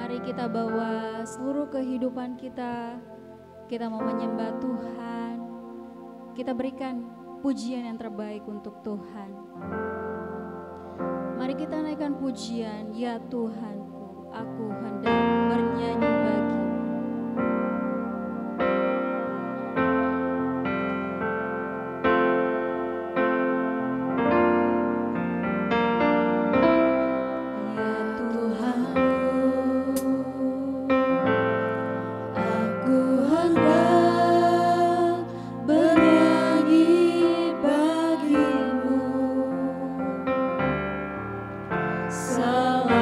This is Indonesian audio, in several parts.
Mari kita bawa seluruh kehidupan kita, kita mau menyembah Tuhan, kita berikan pujian yang terbaik untuk Tuhan. Mari kita naikkan pujian, ya Tuhanku, aku hendak bernyanyi bagi-Mu. Selamaku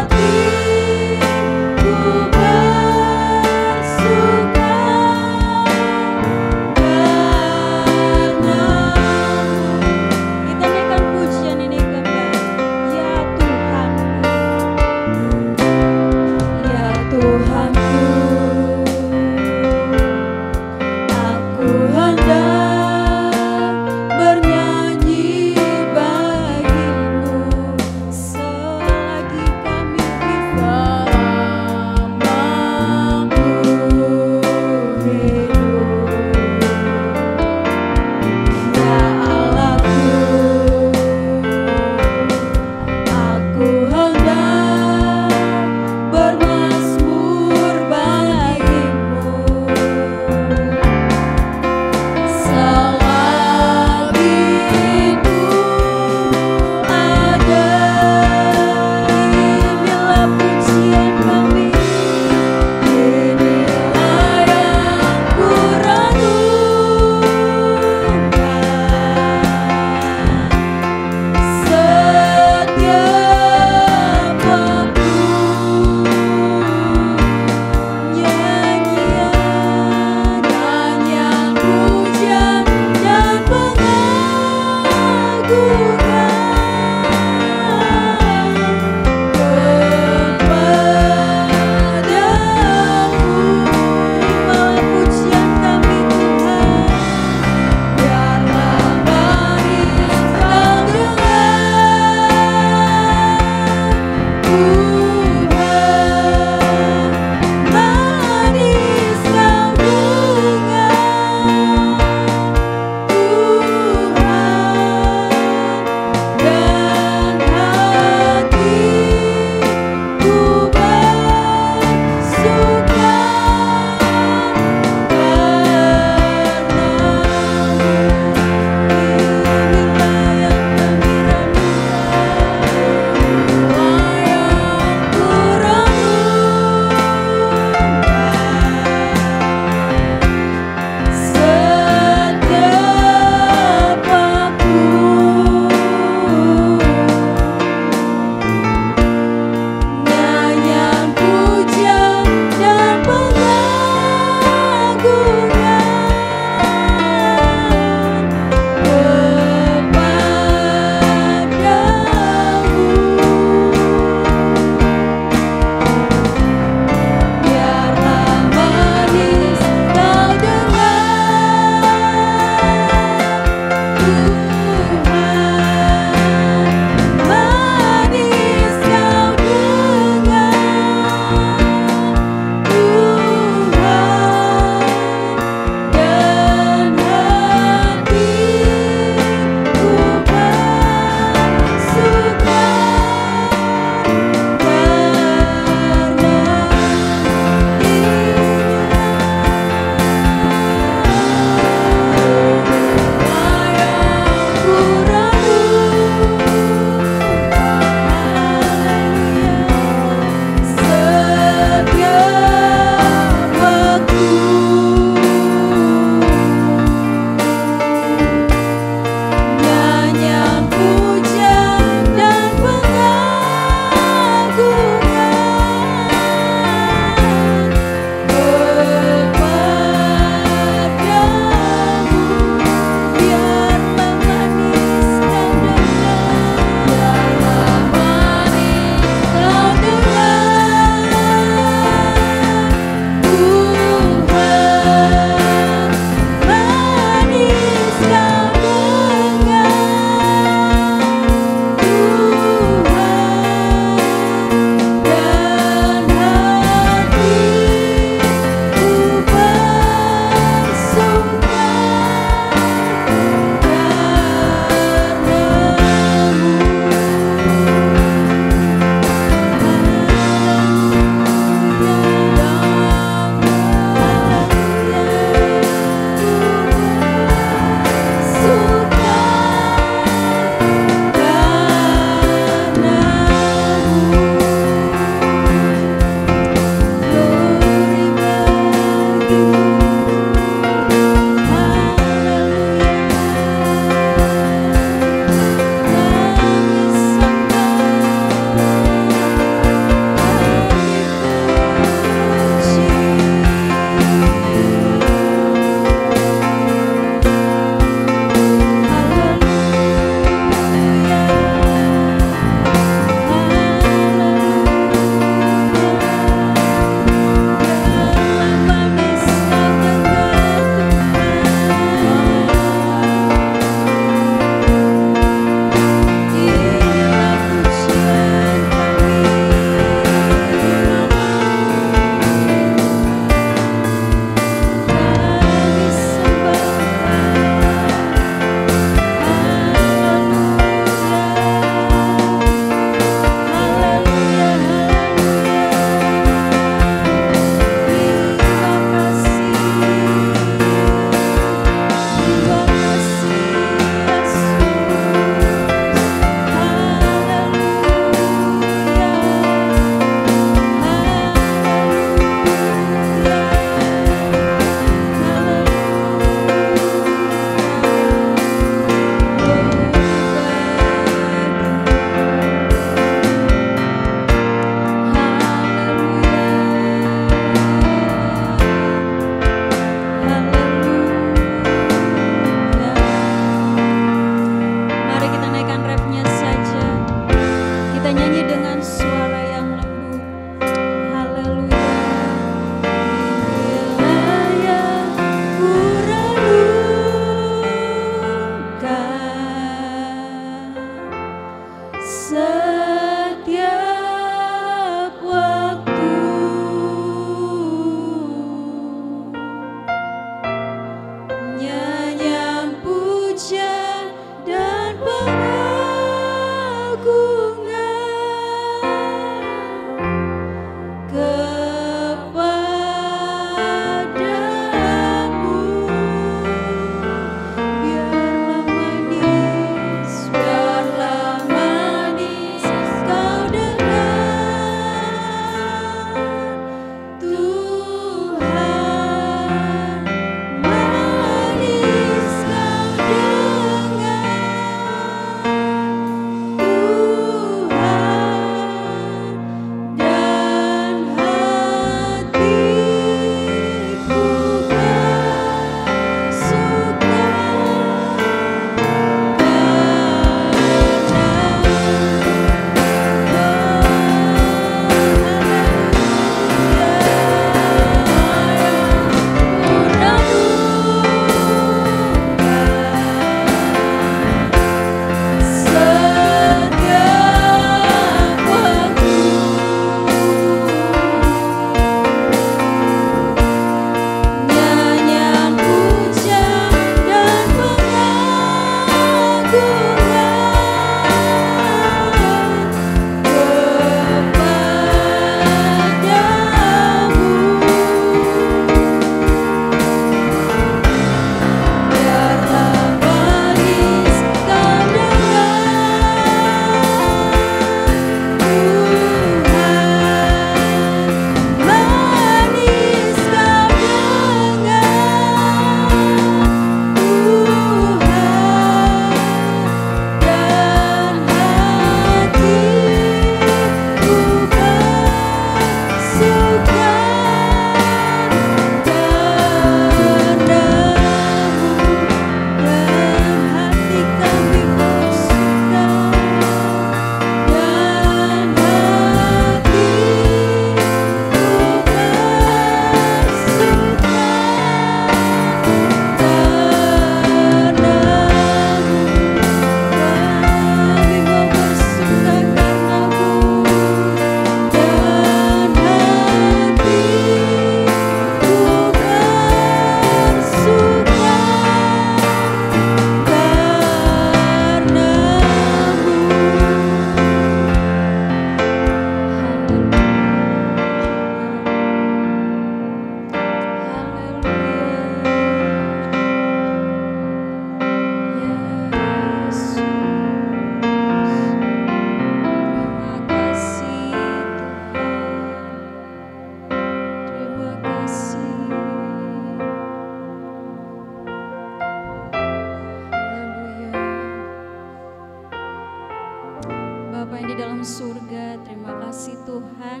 surga. Terima kasih Tuhan,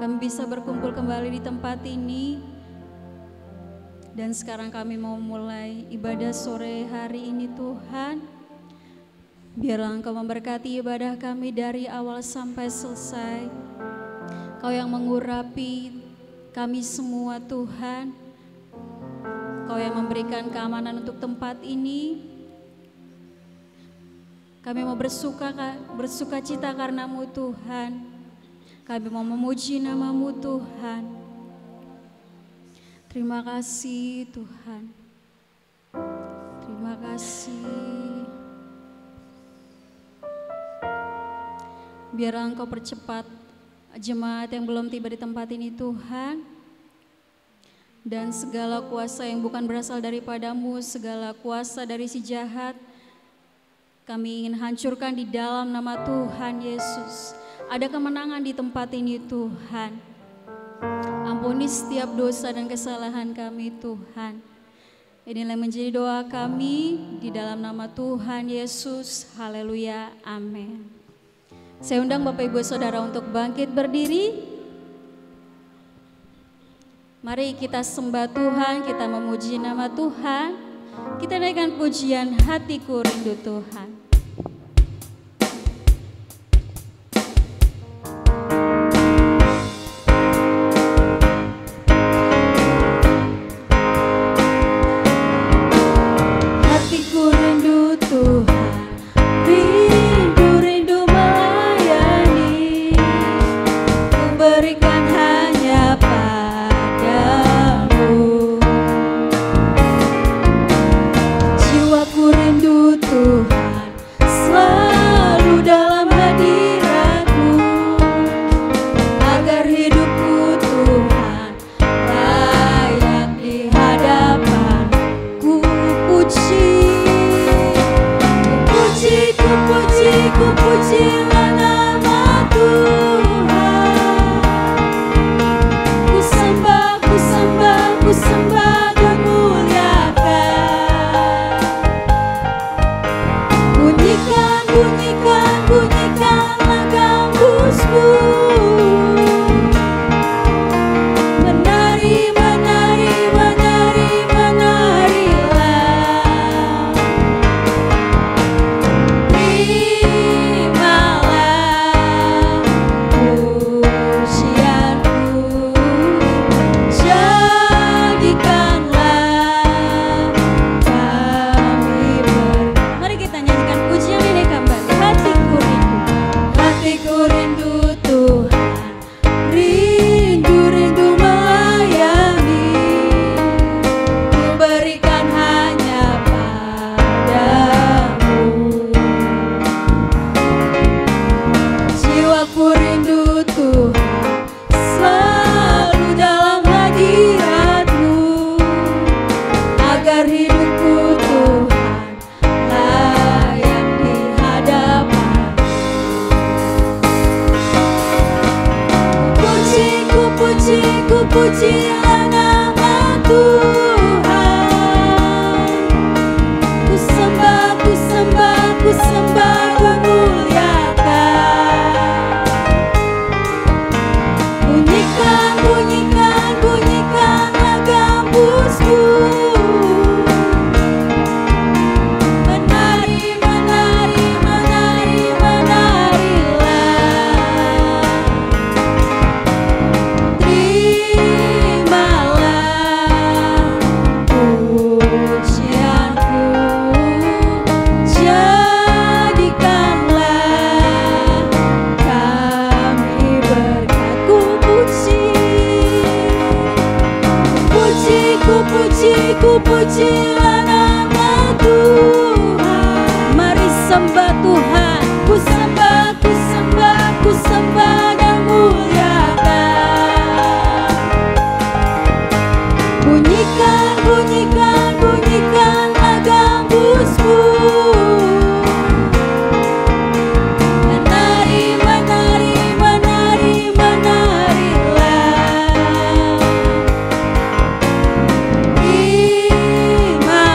kami bisa berkumpul kembali di tempat ini. Dan sekarang kami mau mulai ibadah sore hari ini Tuhan. Biarlah Engkau memberkati ibadah kami dari awal sampai selesai. Kau yang mengurapi kami semua Tuhan. Kau yang memberikan keamanan untuk tempat ini. Kami mau bersuka cita karena-Mu Tuhan. Kami mau memuji nama-Mu Tuhan. Terima kasih Tuhan. Terima kasih. Biarlah Engkau percepat jemaat yang belum tiba di tempat ini Tuhan. Dan segala kuasa yang bukan berasal daripada-Mu, segala kuasa dari si jahat, kami ingin hancurkan di dalam nama Tuhan Yesus. Ada kemenangan di tempat ini Tuhan. Ampuni setiap dosa dan kesalahan kami Tuhan. Inilah menjadi doa kami di dalam nama Tuhan Yesus. Haleluya. Amin. Saya undang Bapak Ibu Saudara untuk bangkit berdiri. Mari kita sembah Tuhan, kita memuji nama Tuhan. Kita naikkan pujian Hatiku Rindu Tuhan. Terima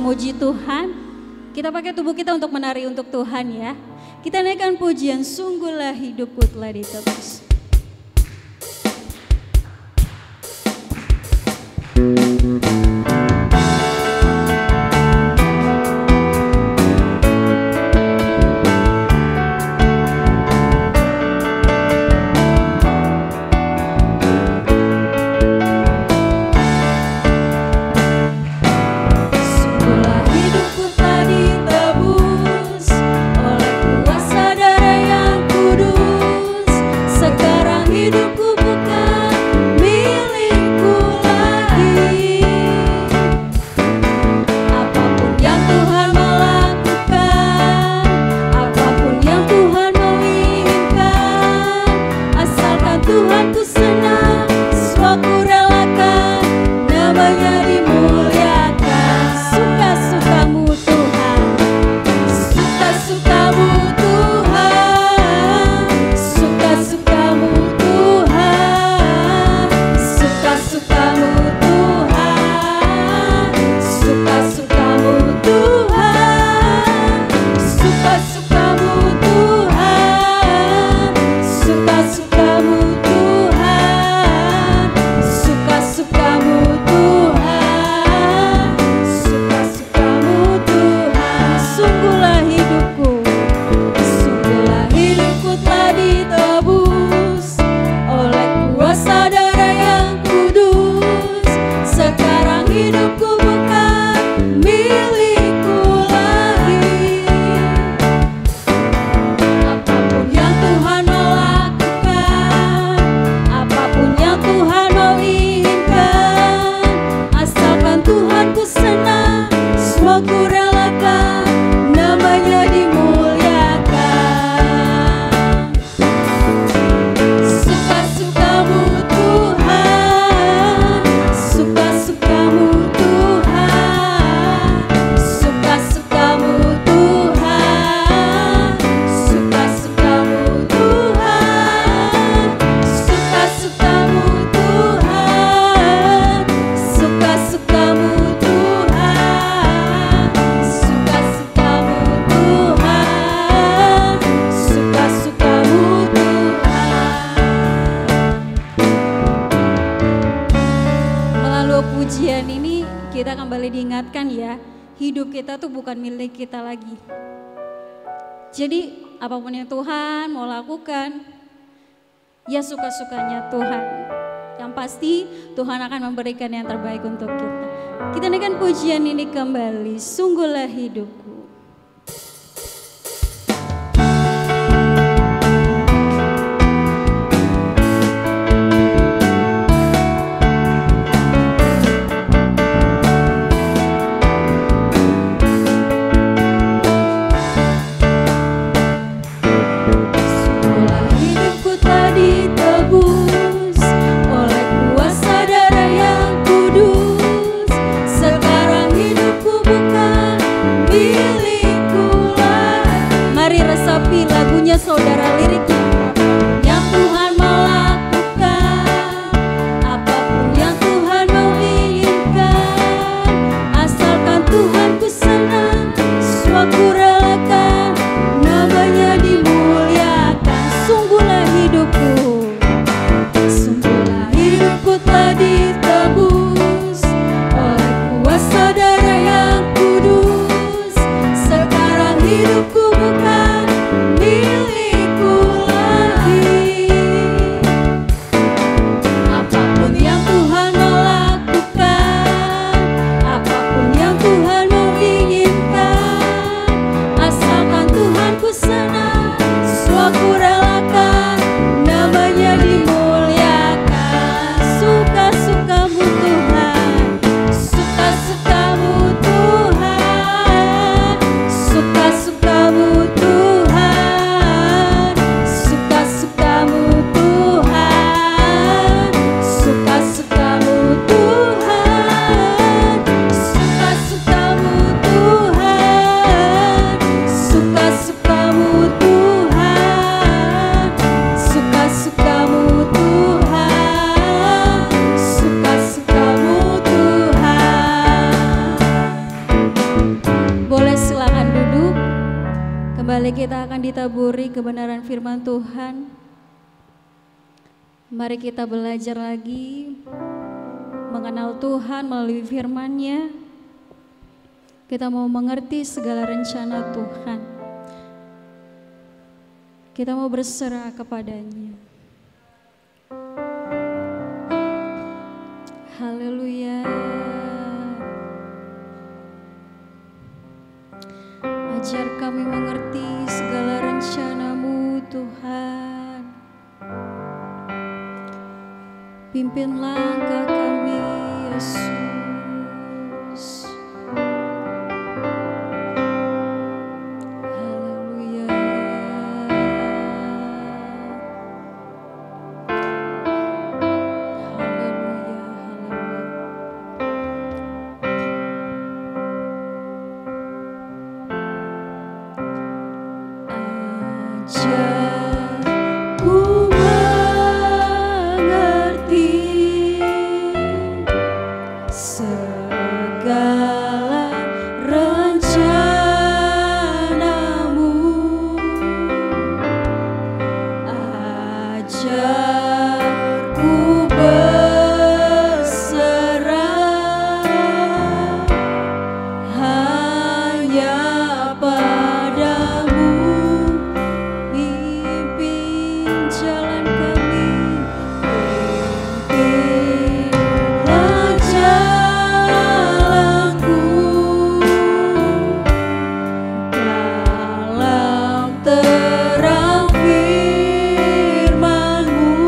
memuji Tuhan. Kita pakai tubuh kita untuk menari untuk Tuhan ya. Kita naikkan pujian, sungguhlah hidupku telah ditebus. Hidup kita tuh bukan milik kita lagi. Jadi apapun yang Tuhan mau lakukan, ya suka-sukanya Tuhan. Yang pasti Tuhan akan memberikan yang terbaik untuk kita. Kita naikkan pujian ini kembali, sungguhlah hidupku. Sekarang hidupku bukan milik kita akan ditaburi kebenaran firman Tuhan. Mari kita belajar lagi mengenal Tuhan melalui firman-Nya. Kita mau mengerti segala rencana Tuhan. Kita mau berserah kepadanya. Haleluya. Ajar kami mengerti segala rencana-Mu Tuhan. Pimpin langkah kami Yesus. Haleluya. Ajarku mengerti segala rencana-Mu. Ajarku berserah hanya padamu. Pimpin jalan kami, pimpinlah jalanku dalam terang firman-Mu.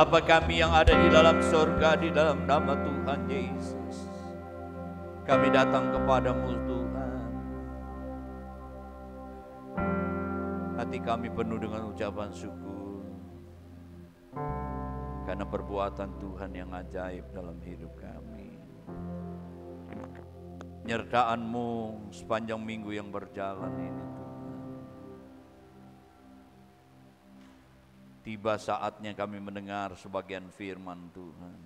Bapa kami yang ada di dalam surga, di dalam nama Tuhan Yesus, kami datang kepadamu Tuhan. Hati kami penuh dengan ucapan syukur karena perbuatan Tuhan yang ajaib dalam hidup kami. Penyertaan-Mu sepanjang minggu yang berjalan ini Tuhan. Tiba saatnya kami mendengar sebagian firman Tuhan.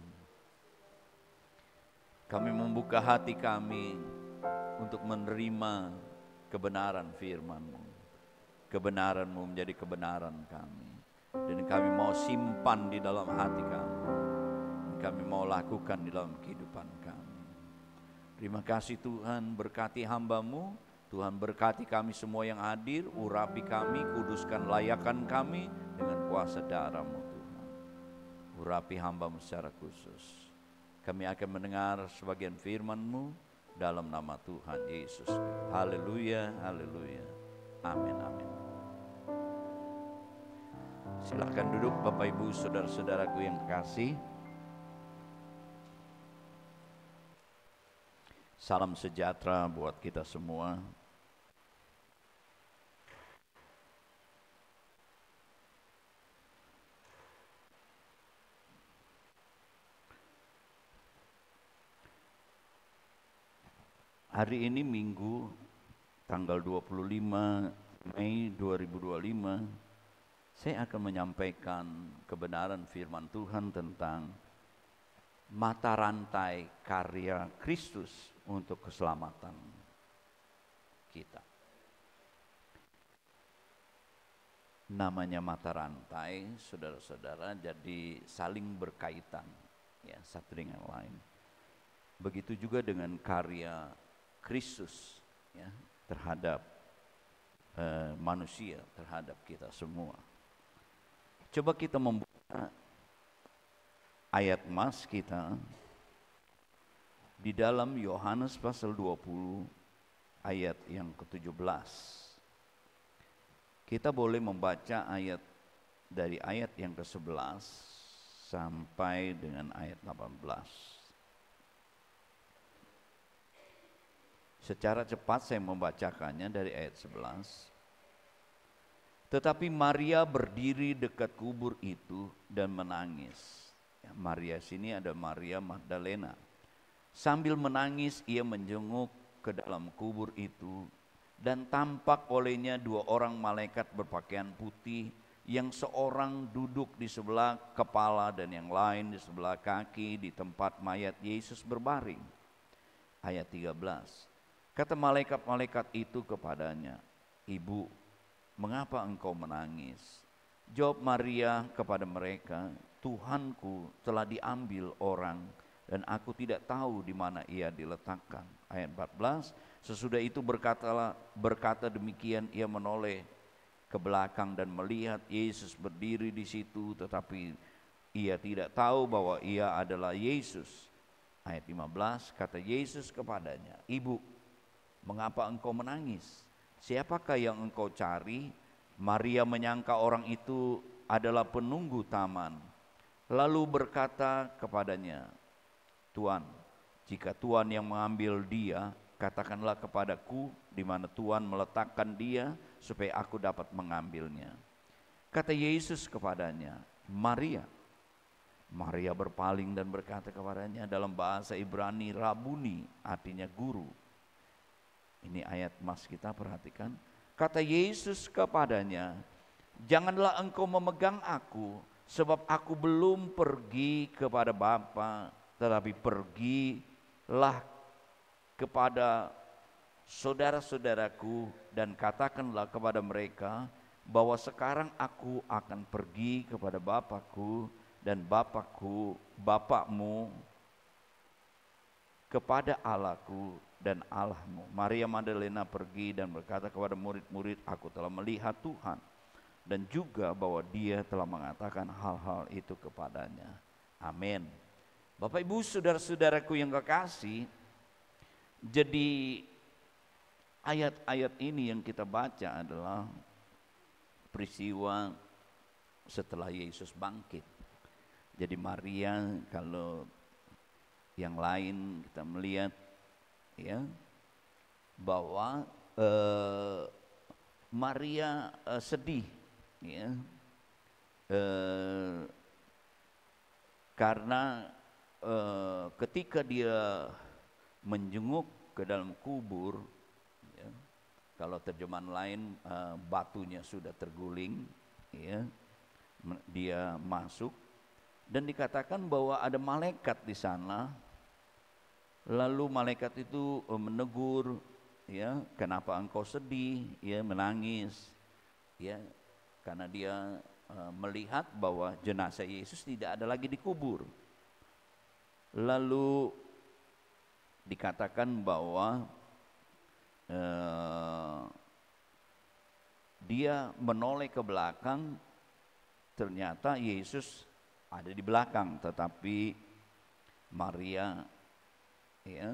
Kami membuka hati kami untuk menerima kebenaran firman-Mu. Kebenaran-Mu menjadi kebenaran kami. Dan kami mau simpan di dalam hati kami. Kami mau lakukan di dalam kehidupan kami. Terima kasih Tuhan, berkati hamba-Mu. Tuhan berkati kami semua yang hadir, urapi kami, kuduskan layakan kami dengan kuasa darah-Mu Tuhan. Urapi hamba-Mu secara khusus. Kami akan mendengar sebagian firman-Mu dalam nama Tuhan Yesus. Haleluya, haleluya. Amin, amin. Silakan duduk Bapak Ibu saudara-saudaraku yang kasih. Salam sejahtera buat kita semua. Hari ini Minggu tanggal 25 Mei 2025, saya akan menyampaikan kebenaran firman Tuhan tentang mata rantai karya Kristus untuk keselamatan kita. Namanya mata rantai, saudara-saudara, jadi saling berkaitan, ya, satu dengan lain. Begitu juga dengan karya Kristus, ya, terhadap manusia, terhadap kita semua. Coba kita membuka ayat mas kita di dalam Yohanes pasal 20 ayat yang ke-17. Kita boleh membaca ayat dari ayat yang ke-11 sampai dengan ayat 18. Secara cepat saya membacakannya dari ayat 11. Tetapi Maria berdiri dekat kubur itu dan menangis. Ya, Maria sini ada Maria Magdalena. Sambil menangis ia menjenguk ke dalam kubur itu dan tampak olehnya dua orang malaikat berpakaian putih, yang seorang duduk di sebelah kepala dan yang lain di sebelah kaki di tempat mayat Yesus berbaring. Ayat 13. Kata malaikat-malaikat itu kepadanya, "Ibu, mengapa engkau menangis?" Jawab Maria kepada mereka, "Tuhanku telah diambil orang dan aku tidak tahu di mana ia diletakkan." Ayat 14, sesudah itu berkata demikian ia menoleh ke belakang dan melihat Yesus berdiri di situ, tetapi ia tidak tahu bahwa ia adalah Yesus. Ayat 15, kata Yesus kepadanya, "Ibu, mengapa engkau menangis? Siapakah yang engkau cari?" Maria menyangka orang itu adalah penunggu taman, lalu berkata kepadanya, "Tuan, jika Tuan yang mengambil dia, katakanlah kepadaku di mana Tuan meletakkan dia, supaya aku dapat mengambilnya." Kata Yesus kepadanya, "Maria." Maria berpaling dan berkata kepadanya dalam bahasa Ibrani, "Rabuni," artinya guru. Ini ayat mas kita, perhatikan. Kata Yesus kepadanya, "Janganlah engkau memegang aku, sebab aku belum pergi kepada Bapa, tetapi pergilah kepada saudara-saudaraku dan katakanlah kepada mereka bahwa sekarang aku akan pergi kepada Bapakku dan Bapakmu, kepada Allahku dan Allahmu." Maria Magdalena pergi dan berkata kepada murid-murid, "Aku telah melihat Tuhan, dan juga bahwa dia telah mengatakan hal-hal itu kepadanya." Amin. Bapak Ibu saudara-saudaraku yang kekasih, jadi ayat-ayat ini yang kita baca adalah peristiwa setelah Yesus bangkit. Jadi Maria, kalau yang lain kita melihat ya bahwa Maria sedih ya karena ketika dia menjenguk ke dalam kubur ya, kalau terjemahan lain batunya sudah terguling ya, dia masuk dan dikatakan bahwa ada malaikat di sana. Lalu malaikat itu menegur, ya, kenapa engkau sedih, ya, menangis, ya, karena dia melihat bahwa jenazah Yesus tidak ada lagi dikubur. Lalu dikatakan bahwa dia menoleh ke belakang, ternyata Yesus ada di belakang, tetapi Maria ya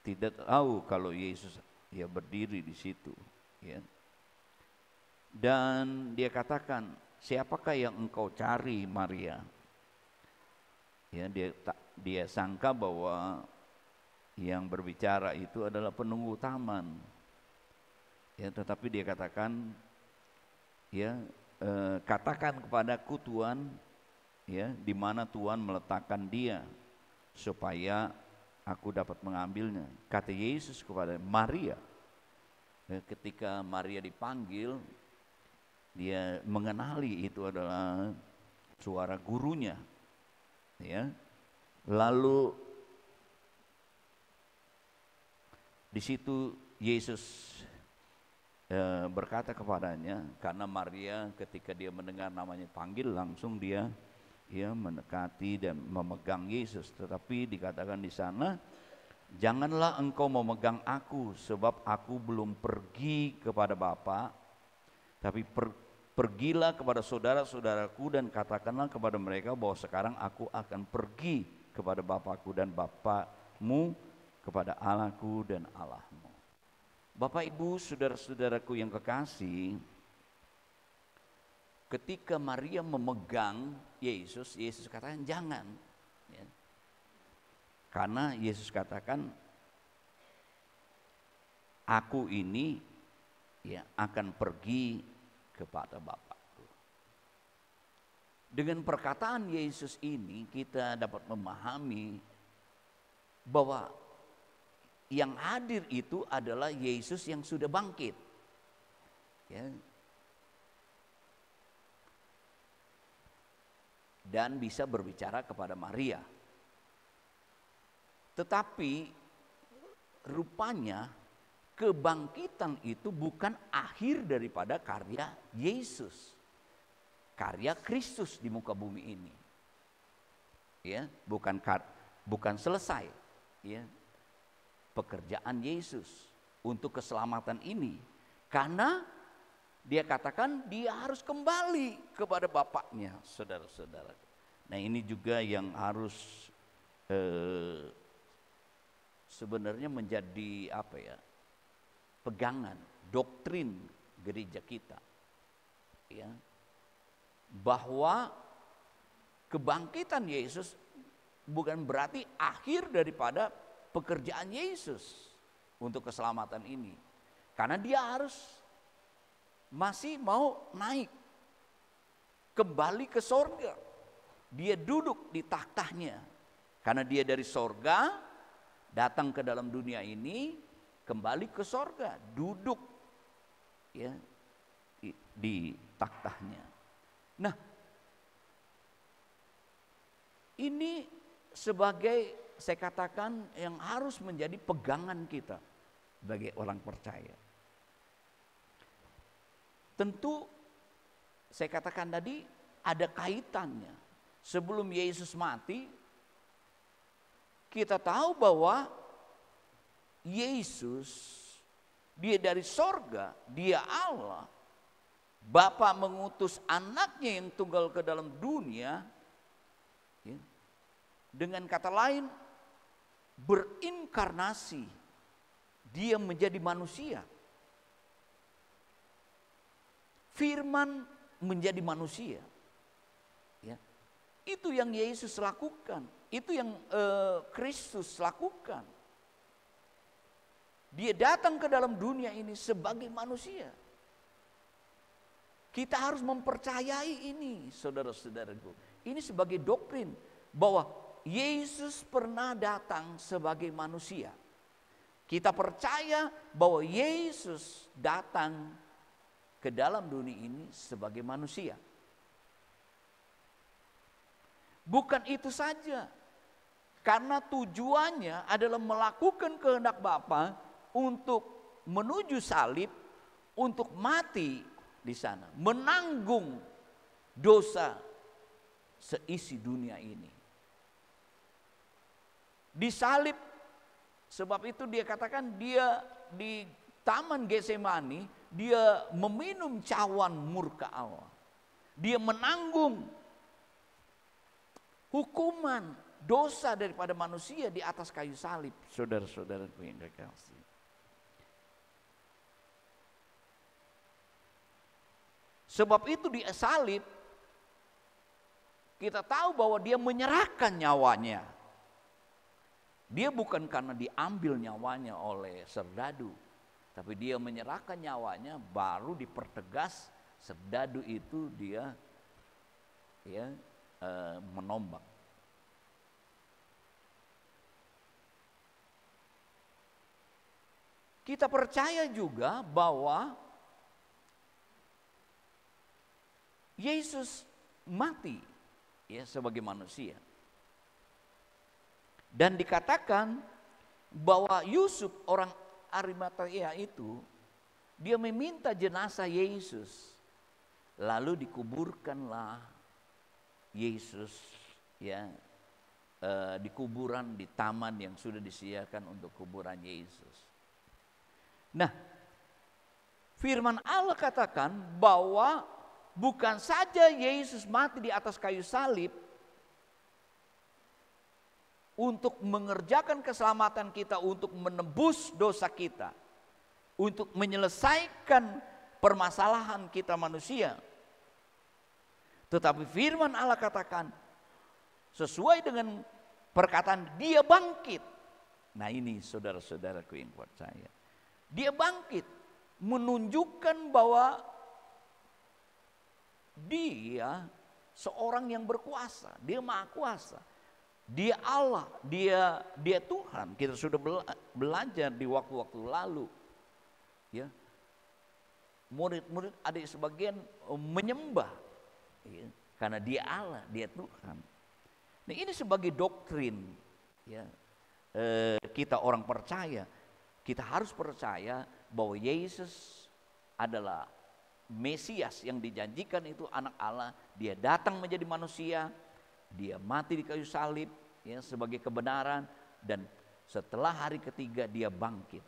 tidak tahu kalau Yesus ya berdiri di situ ya. Dan dia katakan, siapakah yang engkau cari, Maria? Ya, dia sangka bahwa yang berbicara itu adalah penunggu taman. Ya, tetapi dia katakan, ya, katakan kepadaku Tuhan, ya, di mana Tuhan meletakkan dia supaya aku dapat mengambilnya. Kata Yesus kepada Maria. Ketika Maria dipanggil, dia mengenali itu adalah suara gurunya. Ya. Lalu di situ Yesus berkata kepadanya, karena Maria ketika dia mendengar namanya panggil, langsung dia mendekati dan memegang Yesus. Tetapi dikatakan di sana, janganlah engkau memegang aku, sebab aku belum pergi kepada Bapa, tapi pergilah kepada saudara-saudaraku dan katakanlah kepada mereka bahwa sekarang aku akan pergi kepada Bapakku dan Bapakmu, kepada Allahku dan Allahmu. Bapak Ibu, saudara-saudaraku yang kekasih, ketika Maria memegang Yesus, Yesus katakan jangan, ya. Karena Yesus katakan, aku ini ya akan pergi kepada Bapakku. Dengan perkataan Yesus ini kita dapat memahami bahwa yang hadir itu adalah Yesus yang sudah bangkit. Ya. Dan bisa berbicara kepada Maria. Tetapi rupanya kebangkitan itu bukan akhir daripada karya Yesus. Karya Kristus di muka bumi ini. Ya, bukan selesai, ya. Pekerjaan Yesus untuk keselamatan ini. Karena dia katakan dia harus kembali kepada Bapaknya, saudara-saudara. Nah, ini juga yang harus sebenarnya menjadi pegangan, doktrin gereja kita. Ya. Bahwa kebangkitan Yesus bukan berarti akhir daripada pekerjaan Yesus untuk keselamatan ini. Karena dia harus masih mau naik kembali ke sorga. Dia duduk di tahtanya. Karena dia dari sorga datang ke dalam dunia ini, kembali ke sorga, duduk ya di tahtanya. Nah, ini sebagai saya katakan yang harus menjadi pegangan kita sebagai orang percaya. Tentu saya katakan tadi ada kaitannya. Sebelum Yesus mati, kita tahu bahwa Yesus dia dari sorga, dia Allah. Bapa mengutus anaknya yang tunggal ke dalam dunia, ya. Dengan kata lain berinkarnasi, dia menjadi manusia. Firman menjadi manusia, ya. Itu yang Yesus lakukan. Itu yang Kristus lakukan. Dia datang ke dalam dunia ini sebagai manusia. Kita harus mempercayai ini, saudara-saudaraku. Ini sebagai doktrin bahwa Yesus pernah datang sebagai manusia. Kita percaya bahwa Yesus datang ke dalam dunia ini sebagai manusia. Bukan itu saja. Karena tujuannya adalah melakukan kehendak Bapa untuk menuju salib, untuk mati di sana, menanggung dosa seisi dunia ini. Disalib, sebab itu dia katakan dia di Taman Getsemani, dia meminum cawan murka Allah. Dia menanggung hukuman dosa daripada manusia di atas kayu salib, saudara-saudaraku yang kekasih. Sebab itu di salib kita tahu bahwa dia menyerahkan nyawanya. Dia bukan karena diambil nyawanya oleh serdadu, tapi dia menyerahkan nyawanya baru dipertegas serdadu itu dia menombak. Kita percaya juga bahwa Yesus mati sebagai manusia. Dan dikatakan bahwa Yusuf orang Arimatea itu dia meminta jenazah Yesus, lalu dikuburkanlah Yesus di kuburan di taman yang sudah disediakan untuk kuburan Yesus. Nah, firman Allah katakan bahwa bukan saja Yesus mati di atas kayu salib untuk mengerjakan keselamatan kita, untuk menebus dosa kita, untuk menyelesaikan permasalahan kita manusia. Tetapi firman Allah katakan sesuai dengan perkataan dia bangkit. Nah ini saudara-saudaraku yang percaya. Dia bangkit menunjukkan bahwa dia seorang yang berkuasa, dia maha kuasa. Dia Allah, dia Tuhan. Kita sudah belajar di waktu-waktu lalu. Ya. Murid-murid ada sebagian menyembah karena dia Allah, dia Tuhan. Nah, ini sebagai doktrin kita orang percaya. Kita harus percaya bahwa Yesus adalah Mesias yang dijanjikan itu anak Allah. Dia datang menjadi manusia, dia mati di kayu salib sebagai kebenaran, dan setelah hari ketiga dia bangkit.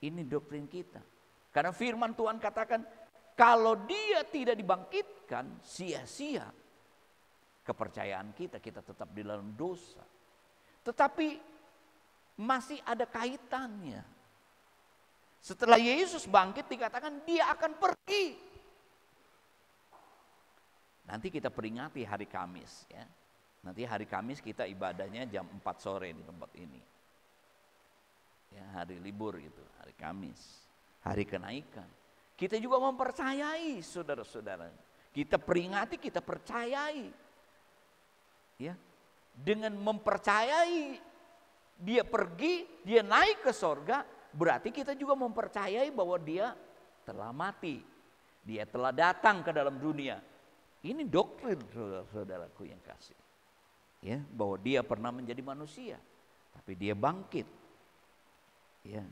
Ini doktrin kita. Karena firman Tuhan katakan kalau dia tidak dibangkitkan, sia-sia kepercayaan kita tetap di dalam dosa. Tetapi masih ada kaitannya. Setelah Yesus bangkit dikatakan dia akan pergi. Nanti kita peringati hari Kamis ya. Nanti hari Kamis kita ibadahnya jam 4 sore di tempat ini. Ya, hari libur gitu, hari Kamis, hari kenaikan. Kita juga mempercayai saudara-saudara. Kita peringati, kita percayai. Ya. Dengan mempercayai dia pergi, dia naik ke sorga, berarti kita juga mempercayai bahwa dia telah mati. Dia telah datang ke dalam dunia. Ini doktrin saudara-saudaraku yang kasih. Ya, bahwa dia pernah menjadi manusia, tapi dia bangkit. Ya.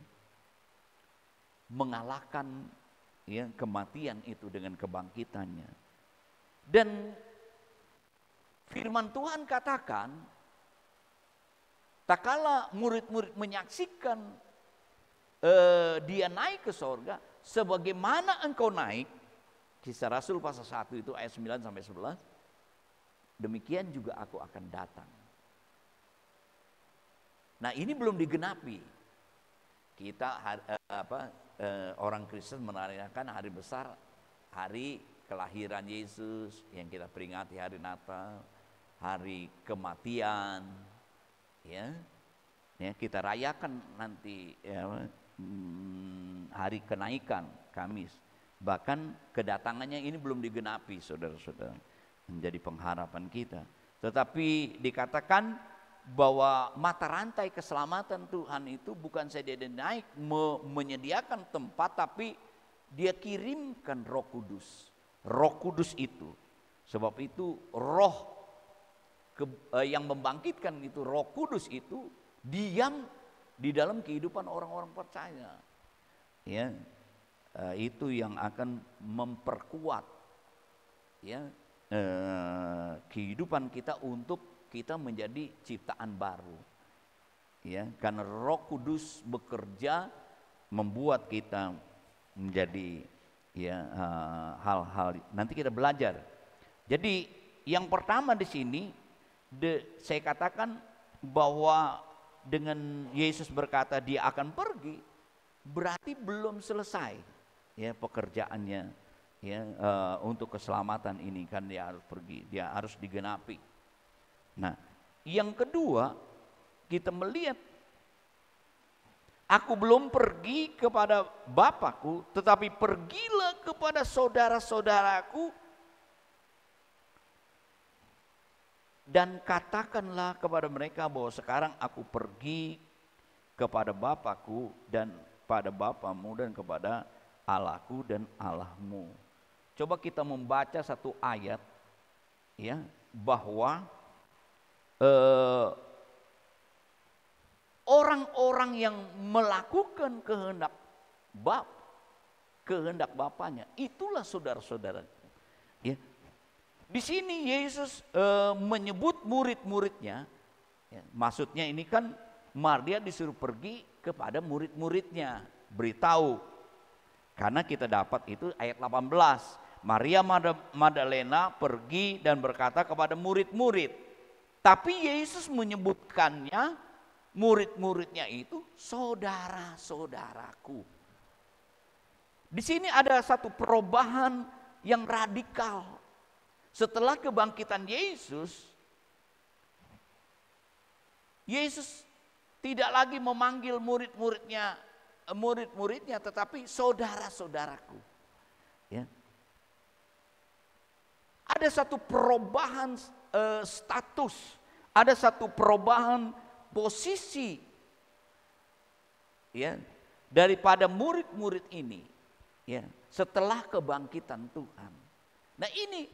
Mengalahkan kematian itu dengan kebangkitannya. Dan firman Tuhan katakan, tak kala murid-murid menyaksikan dia naik ke sorga, sebagaimana engkau naik, Kisah Rasul pasal 1 itu ayat 9 sampai 11, demikian juga aku akan datang. Nah ini belum digenapi. Kita orang Kristen merayakan hari besar, hari kelahiran Yesus yang kita peringati hari Natal, hari kematian, ya, kita rayakan nanti ya, hari kenaikan Kamis. Bahkan kedatangannya ini belum digenapi, saudara-saudara, menjadi pengharapan kita. Tetapi dikatakan bahwa mata rantai keselamatan Tuhan itu bukan saja dia naik menyediakan tempat, tapi dia kirimkan Roh Kudus. Roh Kudus itu, sebab itu roh yang membangkitkan itu, Roh Kudus itu diam di dalam kehidupan orang-orang percaya. Ya, itu yang akan memperkuat ya kehidupan kita untuk kita menjadi ciptaan baru. Ya, karena Roh Kudus bekerja membuat kita menjadi ya hal-hal nanti kita belajar. Jadi yang pertama di sini saya katakan bahwa dengan Yesus berkata dia akan pergi, berarti belum selesai ya pekerjaannya ya untuk keselamatan ini, kan dia harus pergi, dia harus digenapi. Nah, yang kedua kita melihat, aku belum pergi kepada Bapakku, tetapi pergilah kepada saudara-saudaraku dan katakanlah kepada mereka bahwa sekarang aku pergi kepada Bapakku dan pada Bapamu dan kepada Allahku dan Allahmu. Coba kita membaca satu ayat ya, bahwa orang-orang yang melakukan kehendak Bapaknya, itulah saudara-saudara. Ya. Di sini Yesus menyebut murid-muridnya, ya, maksudnya ini kan Maria disuruh pergi kepada murid-muridnya, beritahu. Karena kita dapat itu ayat 18, Maria Magdalena pergi dan berkata kepada murid-murid. Tapi Yesus menyebutkannya, murid-muridnya itu saudara-saudaraku. Di sini ada satu perubahan yang radikal. Setelah kebangkitan Yesus, Yesus tidak lagi memanggil murid-muridnya, tetapi saudara-saudaraku. Ya. Ada satu perubahan status, ada satu perubahan posisi, ya, daripada murid-murid ini, ya, setelah kebangkitan Tuhan. Nah ini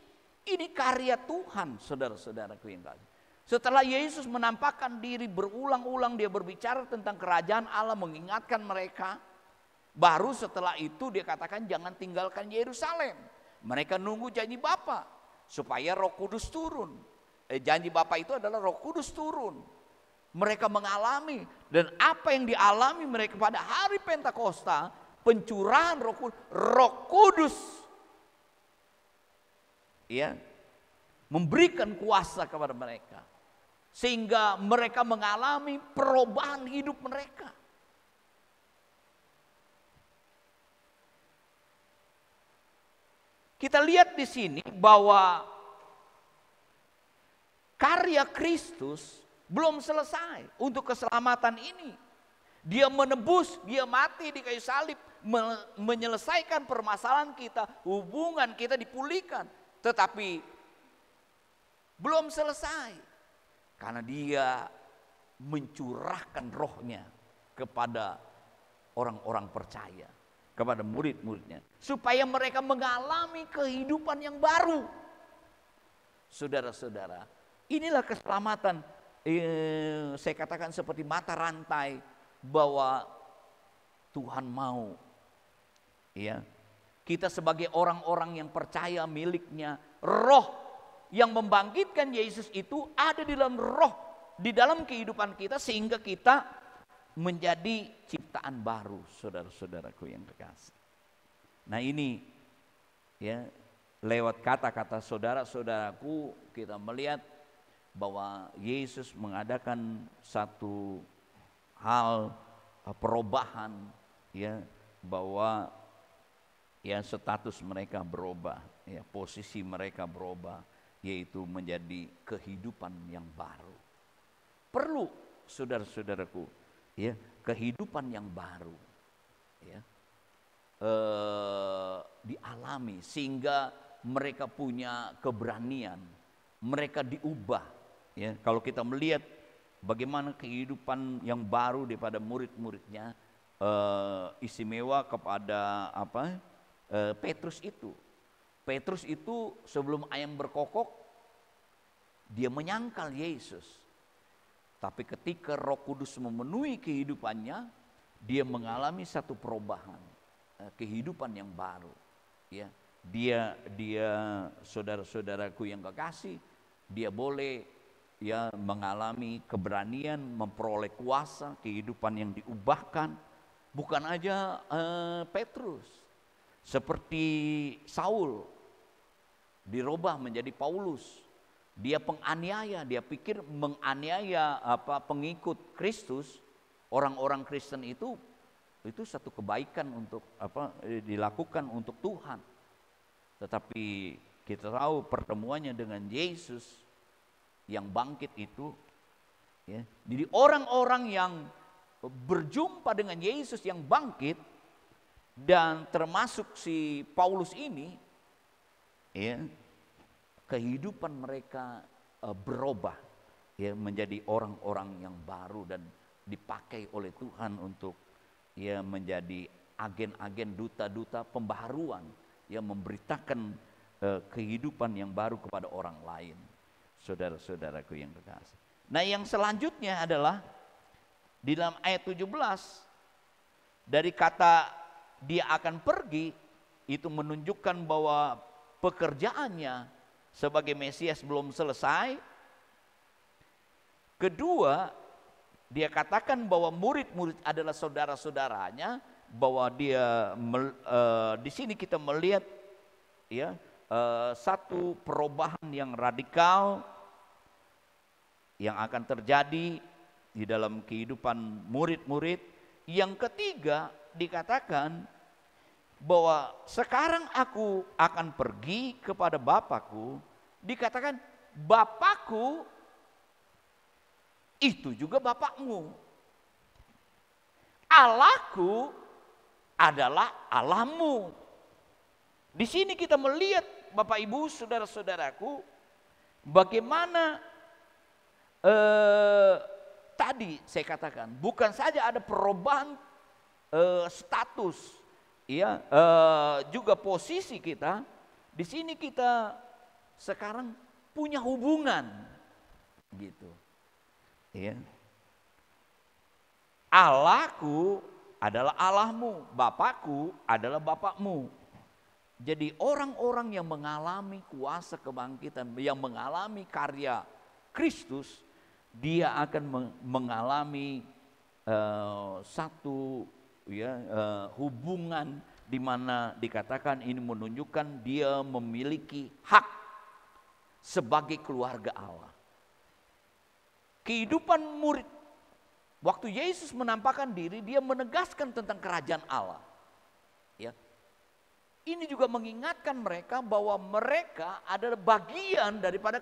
karya Tuhan, saudara-saudaraku yang kasih. Setelah Yesus menampakkan diri berulang-ulang, dia berbicara tentang kerajaan Allah, mengingatkan mereka. Baru setelah itu dia katakan jangan tinggalkan Yerusalem. Mereka nunggu janji Bapa supaya Roh Kudus turun. Janji Bapa itu adalah Roh Kudus turun. Mereka mengalami, dan apa yang dialami mereka pada hari Pentakosta, pencurahan Roh Kudus, ya, memberikan kuasa kepada mereka, sehingga mereka mengalami perubahan hidup mereka. Kita lihat di sini bahwa karya Kristus belum selesai untuk keselamatan ini. Dia menebus, dia mati di kayu salib, menyelesaikan permasalahan kita, hubungan kita dipulihkan. Tetapi belum selesai, karena dia mencurahkan rohnya kepada orang-orang percaya, kepada murid-muridnya, supaya mereka mengalami kehidupan yang baru. Saudara-saudara, inilah keselamatan, saya katakan seperti mata rantai, bahwa Tuhan mau, ya, kita sebagai orang-orang yang percaya miliknya, roh yang membangkitkan Yesus itu ada di dalam roh, di dalam kehidupan kita, sehingga kita menjadi ciptaan baru, saudara-saudaraku yang terkasih. Nah ini, ya, lewat kata-kata saudara-saudaraku kita melihat bahwa Yesus mengadakan satu hal perubahan, ya, bahwa ya status mereka berubah, ya posisi mereka berubah, yaitu menjadi kehidupan yang baru. Perlu saudara-saudaraku, ya kehidupan yang baru, ya dialami sehingga mereka punya keberanian, mereka diubah. Ya, kalau kita melihat bagaimana kehidupan yang baru daripada murid-muridnya, istimewa kepada Petrus itu. Petrus itu sebelum ayam berkokok dia menyangkal Yesus. Tapi ketika Roh Kudus memenuhi kehidupannya, dia mengalami satu perubahan, kehidupan yang baru. Ya, dia saudara-saudaraku yang kekasih, dia boleh ya mengalami keberanian, memperoleh kuasa, kehidupan yang diubahkan. Bukan aja Petrus, seperti Saul dirubah menjadi Paulus. Dia penganiaya, dia pikir menganiaya pengikut Kristus, orang-orang Kristen itu satu kebaikan untuk dilakukan untuk Tuhan. Tetapi kita tahu pertemuannya dengan Yesus yang bangkit itu, ya. Jadi orang-orang yang berjumpa dengan Yesus yang bangkit, dan termasuk si Paulus ini, ya, kehidupan mereka berubah, ya, menjadi orang-orang yang baru dan dipakai oleh Tuhan untuk ya menjadi agen-agen, duta-duta pembaharuan yang memberitakan kehidupan yang baru kepada orang lain. Saudara-saudaraku yang kekasih. Nah, yang selanjutnya adalah di dalam ayat 17, dari kata dia akan pergi, itu menunjukkan bahwa pekerjaannya sebagai Mesias belum selesai. Kedua, dia katakan bahwa murid-murid adalah saudara-saudaranya, bahwa dia di sini kita melihat ya satu perubahan yang radikal yang akan terjadi di dalam kehidupan murid-murid. Yang ketiga, dikatakan bahwa sekarang aku akan pergi kepada Bapakku. Dikatakan Bapakku itu juga Bapakmu. Allahku adalah Allahmu. Di sini kita melihat Bapak Ibu, saudara-saudaraku, bagaimana tadi saya katakan bukan saja ada perubahan status, ya, juga posisi kita. Di sini kita sekarang punya hubungan, gitu, ya. Allahku adalah Allahmu, Bapakku adalah Bapakmu. Jadi orang-orang yang mengalami kuasa kebangkitan, yang mengalami karya Kristus, dia akan mengalami satu hubungan di mana dikatakan ini menunjukkan dia memiliki hak sebagai keluarga Allah. Kehidupan murid waktu Yesus menampakkan diri, dia menegaskan tentang kerajaan Allah. Ya. Ini juga mengingatkan mereka bahwa mereka adalah bagian daripada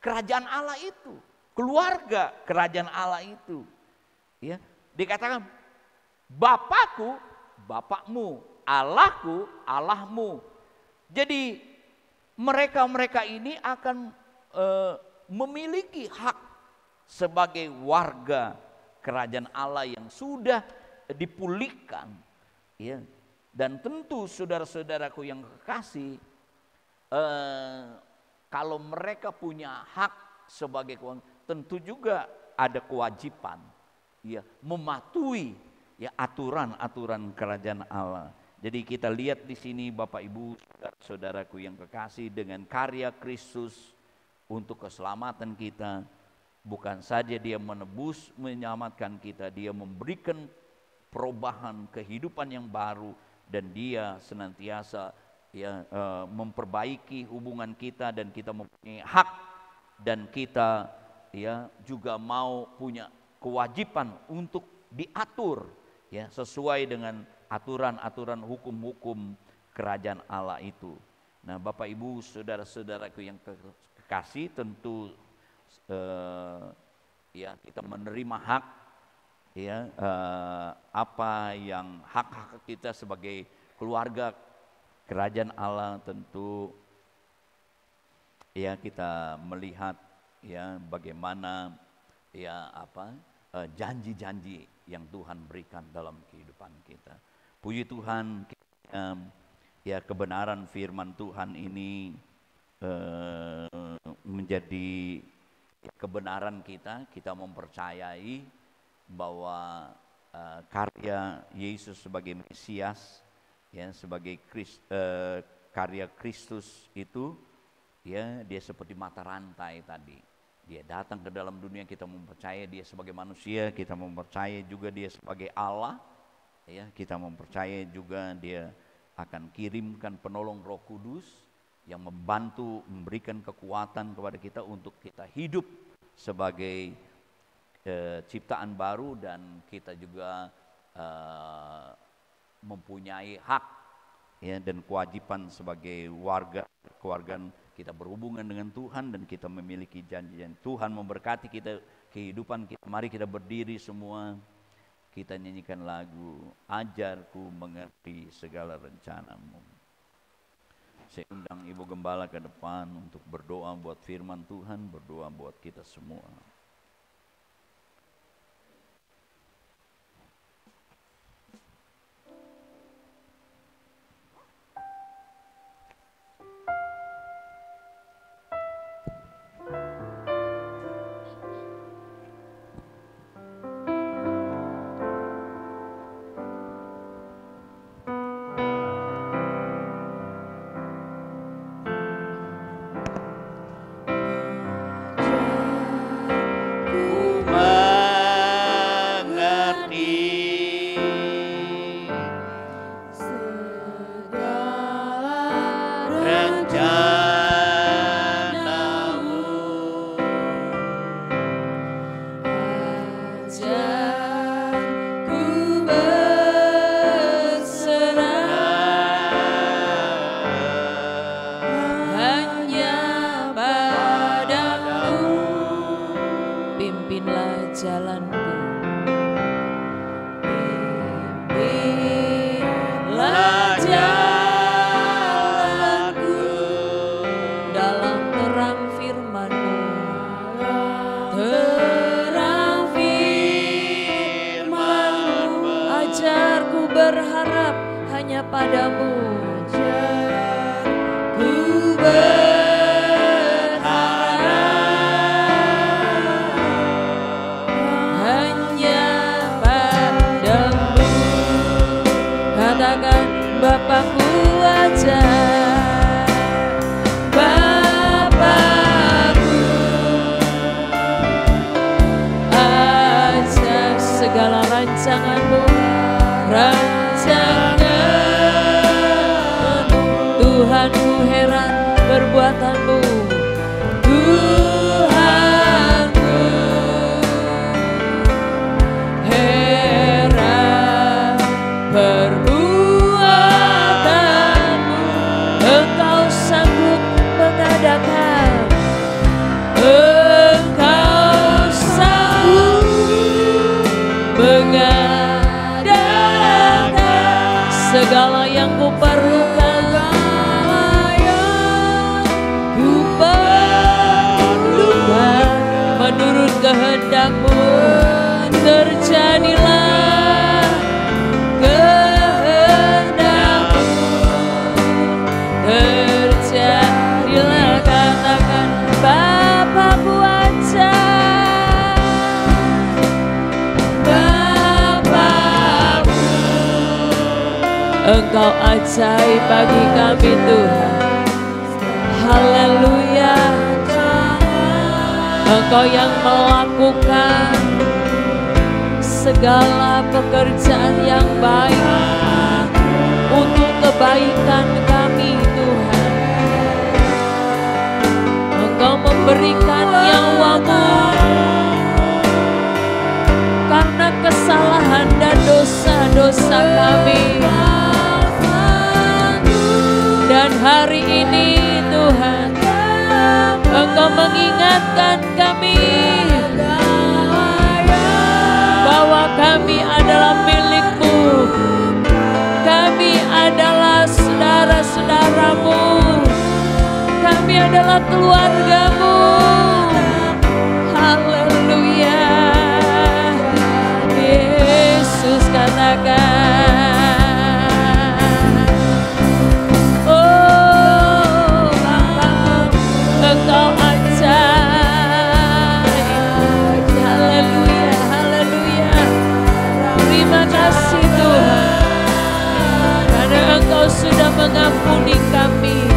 kerajaan Allah itu, keluarga kerajaan Allah itu. Ya, dikatakan Bapakku, Bapakmu, Allahku, Allahmu. Jadi mereka-mereka ini akan memiliki hak sebagai warga kerajaan Allah yang sudah dipulihkan, ya. Dan tentu saudara-saudaraku yang kekasih, kalau mereka punya hak sebagai keluarga, tentu juga ada kewajiban, ya, mematuhi ya aturan-aturan kerajaan Allah. Jadi kita lihat di sini Bapak Ibu, saudaraku yang kekasih, dengan karya Kristus untuk keselamatan kita, bukan saja dia menebus, menyelamatkan kita, dia memberikan perubahan kehidupan yang baru, dan dia senantiasa ya memperbaiki hubungan kita, dan kita mempunyai hak, dan kita ya juga mau punya kewajiban untuk diatur ya sesuai dengan aturan-aturan hukum-hukum kerajaan Allah itu. Nah, Bapak Ibu, saudara-saudaraku yang kekasih, tentu ya kita menerima hak, ya apa yang hak-hak kita sebagai keluarga kerajaan Allah. Tentu ya kita melihat ya bagaimana ya apa janji-janji yang Tuhan berikan dalam kehidupan kita. Puji Tuhan, ya kebenaran firman Tuhan ini menjadi kebenaran kita mempercayai bahwa karya Yesus sebagai Mesias, ya sebagai karya Kristus itu, ya dia seperti mata rantai tadi. Dia datang ke dalam dunia, kita mempercayai dia sebagai manusia, kita mempercayai juga dia sebagai Allah, ya kita mempercayai juga dia akan kirimkan penolong Roh Kudus yang membantu, memberikan kekuatan kepada kita untuk kita hidup sebagai ciptaan baru, dan kita juga mempunyai hak ya dan kewajiban sebagai keluarga kita berhubungan dengan Tuhan, dan kita memiliki janji-janji. Tuhan memberkati kita, kehidupan kita. Mari kita berdiri semua, kita nyanyikan lagu Ajarku Mengerti Segala Rencanamu. Saya undang Ibu Gembala ke depan untuk berdoa buat firman Tuhan, berdoa buat kita semua. Segala yang kuperlukan, menurut kehendak-Mu, terjadilah kehendak-Mu, terjadilah. Katakan Bapa-Ku aja, Bapa-Ku, Engkau ajaib bagi kami Tuhan. Haleluya. Engkau yang melakukan segala pekerjaan yang baik untuk kebaikan kami Tuhan. Engkau memberikan nyawa-Mu karena kesalahan dan dosa-dosa kami kami. Dan hari ini Tuhan, Engkau mengingatkan kami bahwa kami adalah milik-Mu. Kami adalah saudara-saudara-Mu. Kami adalah keluarga-Mu. Haleluya. Yesus katakan, oh Bapa, Engkau ajaib. Haleluya, haleluya. Terima kasih Tuhan, karena Engkau sudah mengampuni kami.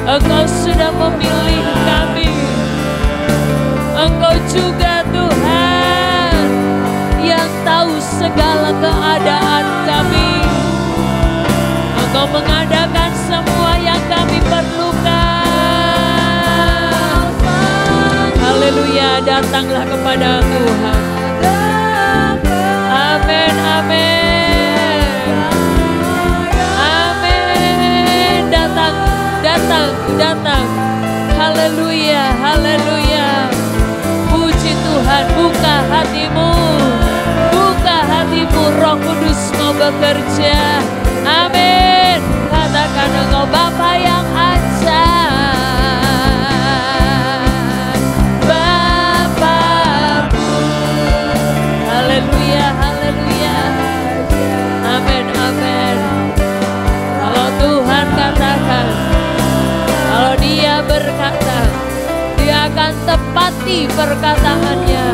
Engkau sudah memilih kami. Engkau juga Tuhan yang tahu segala keadaan kami. Engkau mengadakan semua yang kami perlukan. Haleluya, datanglah kepada Tuhan. Amin, amin. Amin. Datang, datang, datang. Haleluya, haleluya. Puji Tuhan, buka hatimu. Buka hatimu, Roh Kudus mau bekerja. Amin. Katakan Engkau Bapa yang ajaib. Bapa-Ku. Haleluya, haleluya. Amin, amin. Kalau Tuhan katakan, kalau Dia berkata, Dia akan tepati perkataannya.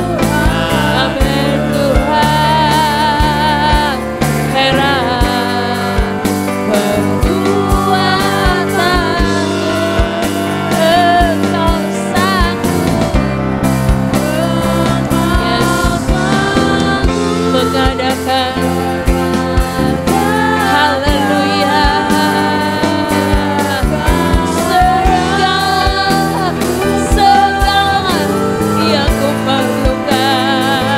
Amin Tuhan. Heran perbuatan Engkau sanggup. Yesus mengadakan. Haleluya. Segala yang ku perlukan.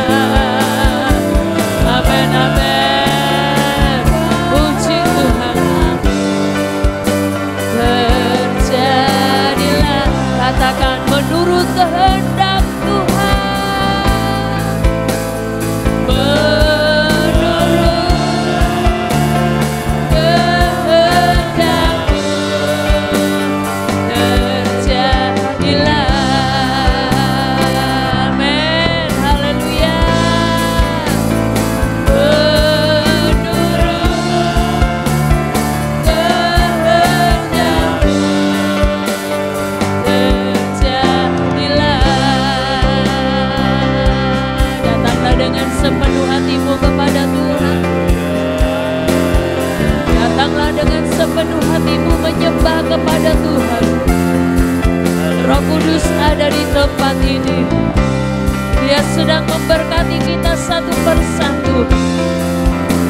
Amin, amin. Puji Tuhan. Terjadilah, katakan menurut kehendak Tuhan. Menurut kehendak-Mu terjadilah. Amin, haleluya. Menurut kehendak-Mu terjadilah. Datanglah dengan sepenuh hatimu kepada Tuhan. Datanglah dengan sepenuh hatimu menyembah kepada Tuhan. Roh Kudus ada di tempat ini. Dia sedang memberkati kita satu persatu.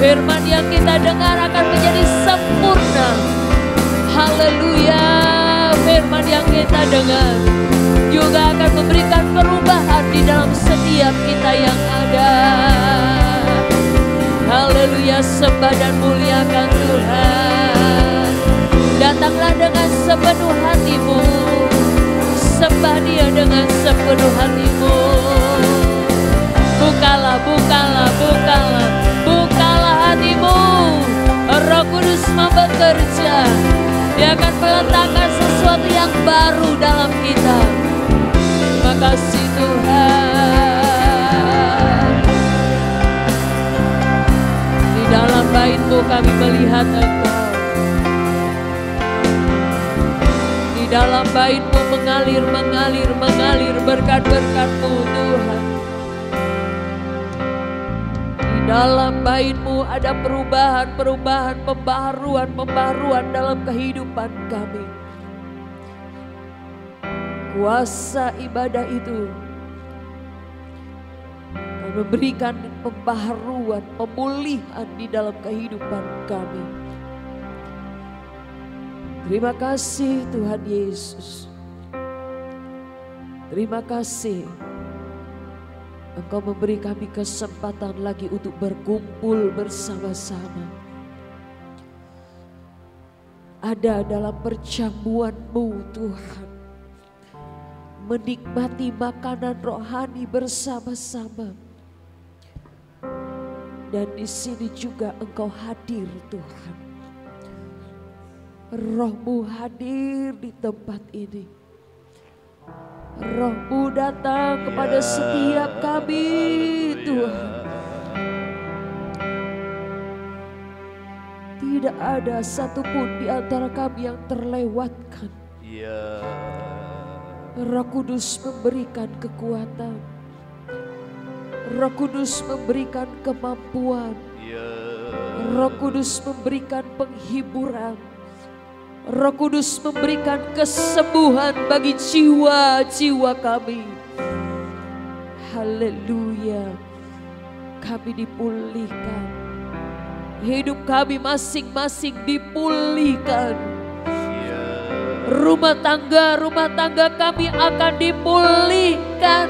Firman yang kita dengar akan menjadi sempurna. Haleluya. Firman yang kita dengar juga akan memberikan perubahan di dalam setiap kita yang ada. Haleluya, sembah dan muliakan Tuhan. Datanglah dengan sepenuh hatimu. Sembah Dia dengan sepenuh hatimu. Bukalah, bukalah, bukalah. Bukalah hatimu. Roh Kudus mau bekerja. Dia akan meletakkan sesuatu yang baru dalam kita. Terima kasih Tuhan. Di dalam bait-Mu kami melihat Engkau. Di dalam bait-Mu mengalir, mengalir, mengalir berkat-berkat-Mu Tuhan. Di dalam bait-Mu ada perubahan-perubahan, pembaharuan-pembaharuan dalam kehidupan kami. Kuasa ibadah itu akan memberikan pembaharuan, pemulihan di dalam kehidupan kami. Terima kasih Tuhan Yesus. Terima kasih Engkau memberi kami kesempatan lagi untuk berkumpul bersama-sama. ada dalam perjamuan-Mu Tuhan. Menikmati makanan rohani bersama-sama. Dan di sini juga Engkau hadir Tuhan. Roh-Mu hadir di tempat ini. Roh-Mu datang kepada setiap kami Tuhan. Tidak ada satupun di antara kami yang terlewatkan. Roh Kudus memberikan kekuatan. Roh Kudus memberikan kemampuan. Roh Kudus memberikan penghiburan. Roh Kudus memberikan kesembuhan bagi jiwa-jiwa kami. Haleluya. Kami dipulihkan. Hidup kami masing-masing dipulihkan. Rumah tangga kami akan dipulihkan.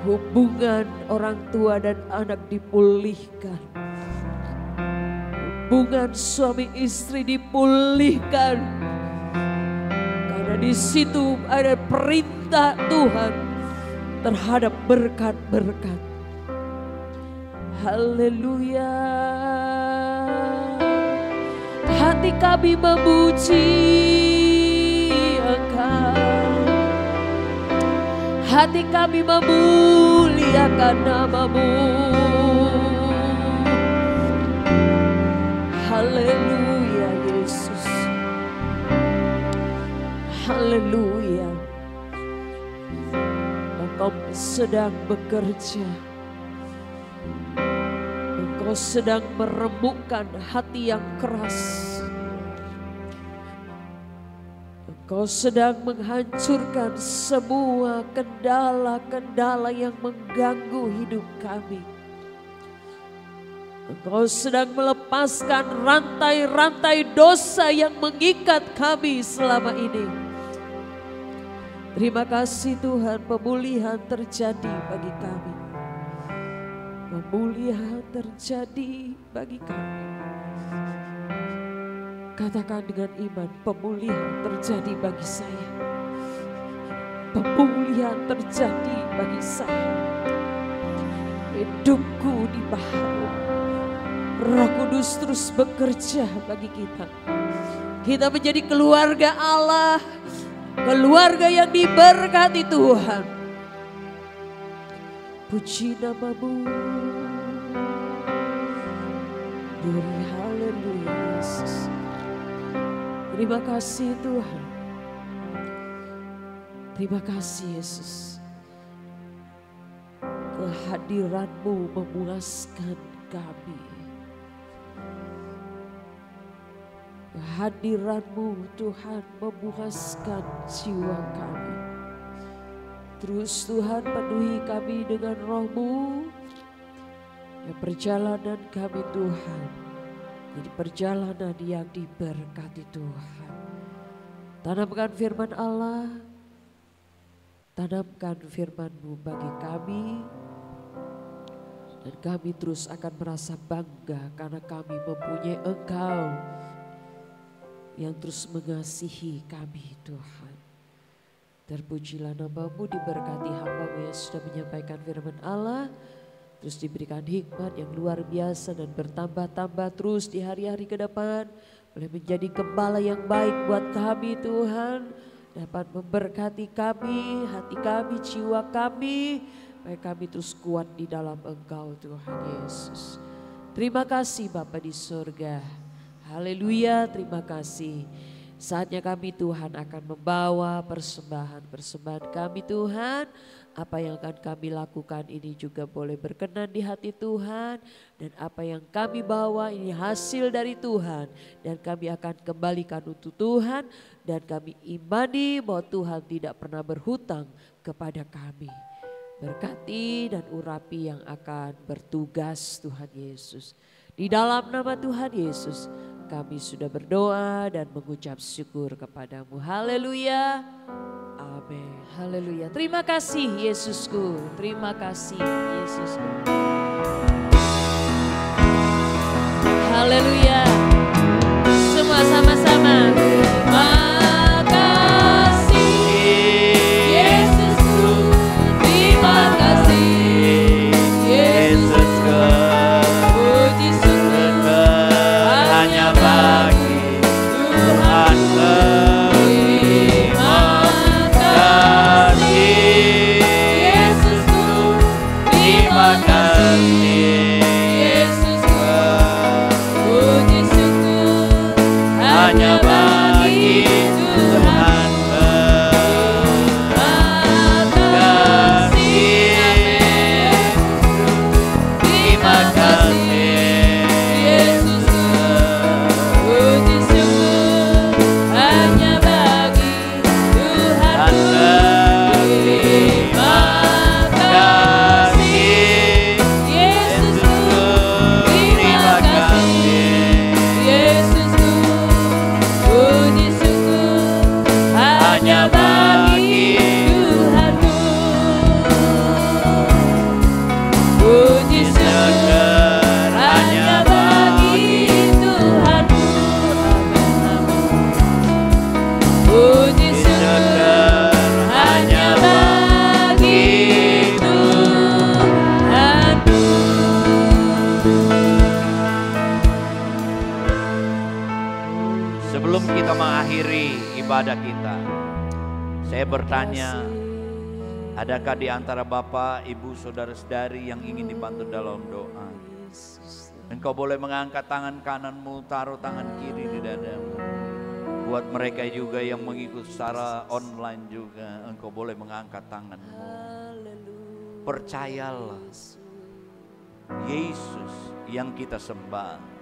Hubungan orang tua dan anak dipulihkan. Hubungan suami istri dipulihkan. Karena di situ ada perintah Tuhan terhadap berkat-berkat. Haleluya. Hati kami memuji Engkau. Hati kami memuliakan nama-Mu. Haleluya Yesus. Haleluya. Engkau sedang bekerja. Engkau sedang meremukkan hati yang keras. Engkau sedang menghancurkan semua kendala-kendala yang mengganggu hidup kami. Engkau sedang melepaskan rantai-rantai dosa yang mengikat kami selama ini. Terima kasih Tuhan, pemulihan terjadi bagi kami. Pemulihan terjadi bagi kami. Katakan dengan iman, pemulihan terjadi bagi saya. Pemulihan terjadi bagi saya. Hidupku dibaharui. Roh Kudus terus bekerja bagi kita. Kita menjadi keluarga Allah. Keluarga yang diberkati Tuhan. Puji nama-Mu. Glory, haleluya Yesus. Terima kasih Tuhan. Terima kasih Yesus. Kehadiran-Mu memuaskan kami. Kehadiran-Mu Tuhan memuaskan jiwa kami. Terus Tuhan penuhi kami dengan Roh-Mu. Ya, perjalanan kami Tuhan. Jadi perjalanan yang diberkati Tuhan. Tanamkan firman Allah. Tanamkan firman-Mu bagi kami. Dan kami terus akan merasa bangga karena kami mempunyai Engkau yang terus mengasihi kami Tuhan. Terpujilah nama-Mu, diberkati hamba-Mu yang sudah menyampaikan firman Allah. Terus diberikan hikmat yang luar biasa dan bertambah-tambah terus di hari-hari ke depan. Boleh menjadi gembala yang baik buat kami Tuhan. Dapat memberkati kami, hati kami, jiwa kami. Supaya kami terus kuat di dalam Engkau Tuhan Yesus. Terima kasih Bapa di surga. Haleluya, terima kasih. Saatnya kami Tuhan akan membawa persembahan kami Tuhan. Apa yang akan kami lakukan ini juga boleh berkenan di hati Tuhan. Dan apa yang kami bawa ini hasil dari Tuhan. Dan kami akan kembalikan untuk Tuhan. Dan kami imani bahwa Tuhan tidak pernah berhutang kepada kami. Berkati dan urapi yang akan bertugas Tuhan Yesus. Di dalam nama Tuhan Yesus kami sudah berdoa dan mengucap syukur kepadamu. Haleluya. Amin. Haleluya. Terima kasih Yesusku. Terima kasih Yesusku. Haleluya. mengakhiri ibadah kita. Saya bertanya, adakah di antara Bapak, Ibu, Saudara-saudari yang ingin dibantu dalam doa? Engkau boleh mengangkat tangan kananmu, taruh tangan kiri di dadamu. Buat mereka juga yang mengikut secara online juga, engkau boleh mengangkat tanganmu. Percayalah, Yesus yang kita sembah,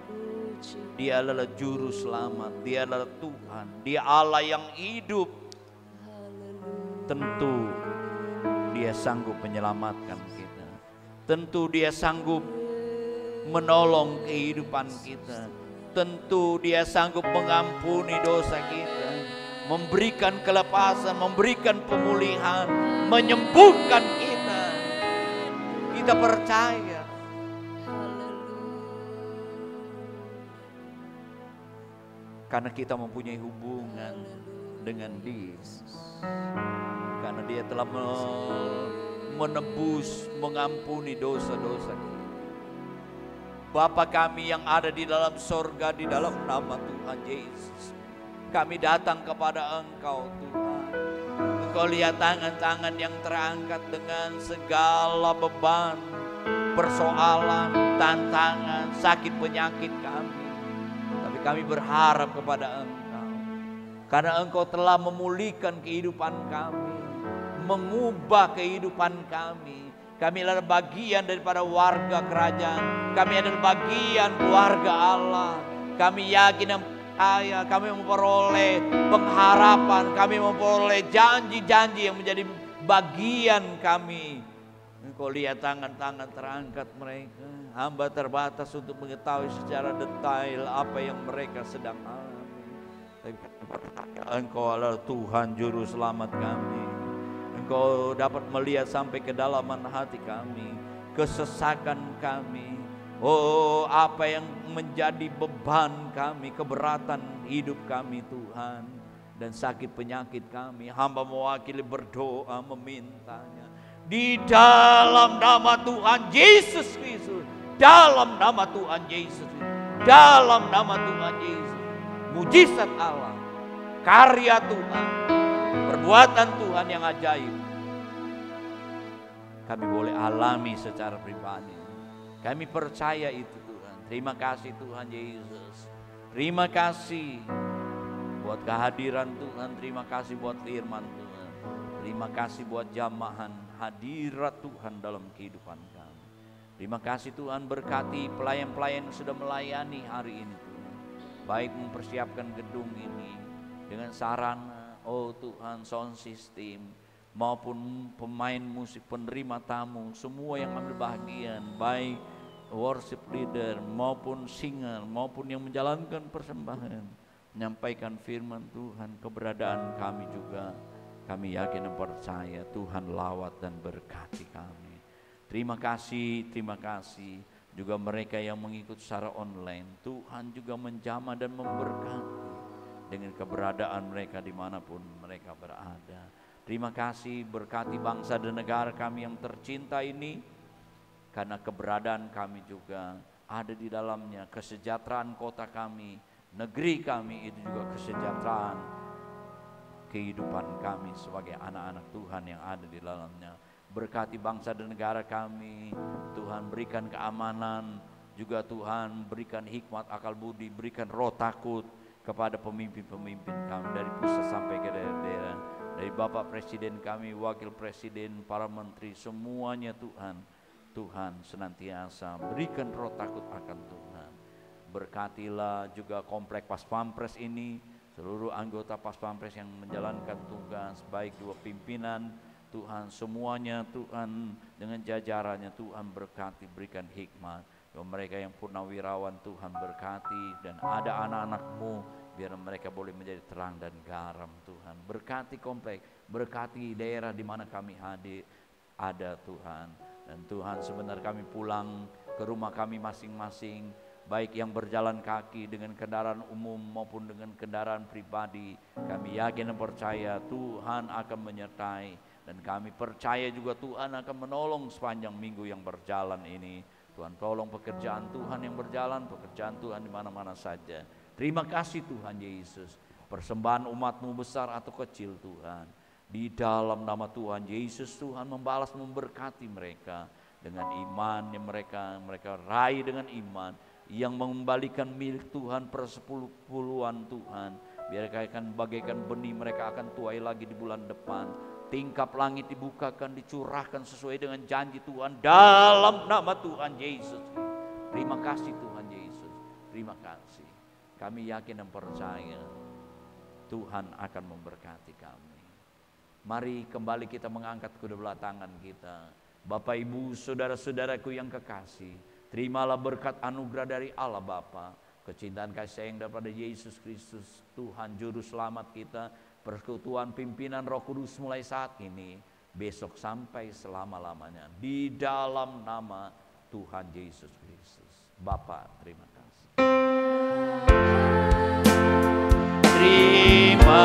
Dia adalah Juru Selamat, Dia adalah Tuhan, Dia Allah yang hidup. Tentu Dia sanggup menyelamatkan kita. Tentu Dia sanggup menolong kehidupan kita. Tentu Dia sanggup mengampuni dosa kita, memberikan kelepasan, memberikan pemulihan, menyembuhkan kita. Kita percaya. Karena kita mempunyai hubungan dengan Dia. Karena Dia telah menebus, mengampuni dosa-dosa kita. Bapa kami yang ada di dalam sorga, di dalam nama Tuhan Yesus, kami datang kepada Engkau Tuhan. Engkau lihat tangan-tangan yang terangkat dengan segala beban, persoalan, tantangan, sakit penyakit kami. Tapi kami berharap kepada Engkau, karena Engkau telah memulihkan kehidupan kami, mengubah kehidupan kami. Kami adalah bagian daripada warga kerajaan. Kami adalah bagian keluarga Allah. Kami yakin dan percaya, kami memperoleh pengharapan, kami memperoleh janji-janji yang menjadi bagian kami. Engkau lihat tangan-tangan terangkat mereka. Hamba terbatas untuk mengetahui secara detail apa yang mereka sedang alami. Tapi Engkau adalah Tuhan Juru Selamat kami. Engkau dapat melihat sampai kedalaman hati kami, kesesakan kami. Oh, apa yang menjadi beban kami, keberatan hidup kami Tuhan, dan sakit penyakit kami. Hamba mewakili berdoa memintanya. Di dalam nama Tuhan Yesus Kristus, dalam nama Tuhan Yesus, dalam nama Tuhan Yesus, mujizat Allah, karya Tuhan, perbuatan Tuhan yang ajaib, kami boleh alami secara pribadi. Kami percaya itu Tuhan. Terima kasih Tuhan Yesus. Terima kasih buat kehadiran Tuhan. Terima kasih buat firman Tuhan. Terima kasih buat jamahan hadirat Tuhan dalam kehidupan kami. Terima kasih Tuhan, berkati pelayan-pelayan yang sudah melayani hari ini Tuhan. Baik mempersiapkan gedung ini dengan sarana, oh Tuhan, sound system, maupun pemain musik, penerima tamu, semua yang ambil bahagian, baik worship leader maupun singer, maupun yang menjalankan persembahan, menyampaikan firman Tuhan, keberadaan kami juga, kami yakin dan percaya Tuhan lawat dan berkati kami. Terima kasih juga mereka yang mengikut secara online. Tuhan juga menjamah dan memberkati dengan keberadaan mereka dimanapun mereka berada. Terima kasih, berkati bangsa dan negara kami yang tercinta ini, karena keberadaan kami juga ada di dalamnya. Kesejahteraan kota kami, negeri kami, itu juga kesejahteraan kehidupan kami sebagai anak-anak Tuhan yang ada di dalamnya. Berkati bangsa dan negara kami, Tuhan berikan keamanan, juga Tuhan berikan hikmat, akal budi, berikan roh takut kepada pemimpin-pemimpin kami dari pusat sampai ke daerah-daerah. Dari Bapak Presiden kami, Wakil Presiden, para menteri, semuanya Tuhan, Tuhan senantiasa berikan roh takut akan Tuhan. Berkatilah juga komplek Pas Pampres ini, seluruh anggota Pas Pampres yang menjalankan tugas, baik dua pimpinan, Tuhan semuanya Tuhan dengan jajarannya Tuhan berkati, berikan hikmat. Mereka yang purnawirawan Tuhan berkati, dan ada anak-anak-Mu biar mereka boleh menjadi terang dan garam Tuhan. Berkati komplek, berkati daerah di mana kami hadir ada Tuhan. Dan Tuhan sebenarnya kami pulang ke rumah kami masing-masing, baik yang berjalan kaki dengan kendaraan umum maupun dengan kendaraan pribadi. Kami yakin dan percaya Tuhan akan menyertai, dan kami percaya juga Tuhan akan menolong sepanjang minggu yang berjalan ini. Tuhan tolong pekerjaan Tuhan yang berjalan, pekerjaan Tuhan di mana-mana saja. Terima kasih Tuhan Yesus. persembahan umat-Mu besar atau kecil Tuhan. Di dalam nama Tuhan Yesus, Tuhan membalas, memberkati mereka dengan iman yang mereka raih dengan iman, yang mengembalikan milik Tuhan persepuluhan Tuhan. Biar akan bagaikan benih, mereka akan tuai lagi di bulan depan. Tingkap langit dibukakan, dicurahkan sesuai dengan janji Tuhan dalam nama Tuhan Yesus. Terima kasih Tuhan Yesus, terima kasih. Kami yakin dan percaya Tuhan akan memberkati kami. Mari kembali kita mengangkat kedua belah tangan kita. Bapak, Ibu, saudara-saudaraku yang kekasih, terimalah berkat anugerah dari Allah Bapa, kecintaan kasih sayang daripada Yesus Kristus, Tuhan Juru Selamat kita, persekutuan pimpinan Roh Kudus mulai saat ini, besok sampai selama-lamanya. Di dalam nama Tuhan Yesus Kristus. Bapa, terima kasih. Terima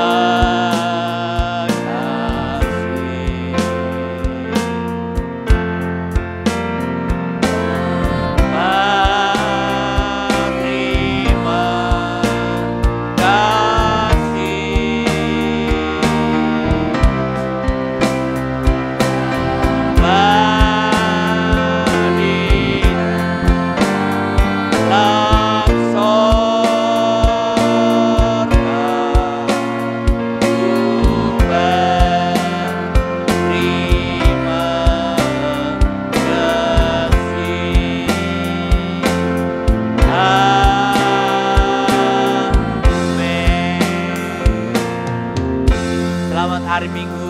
hari Minggu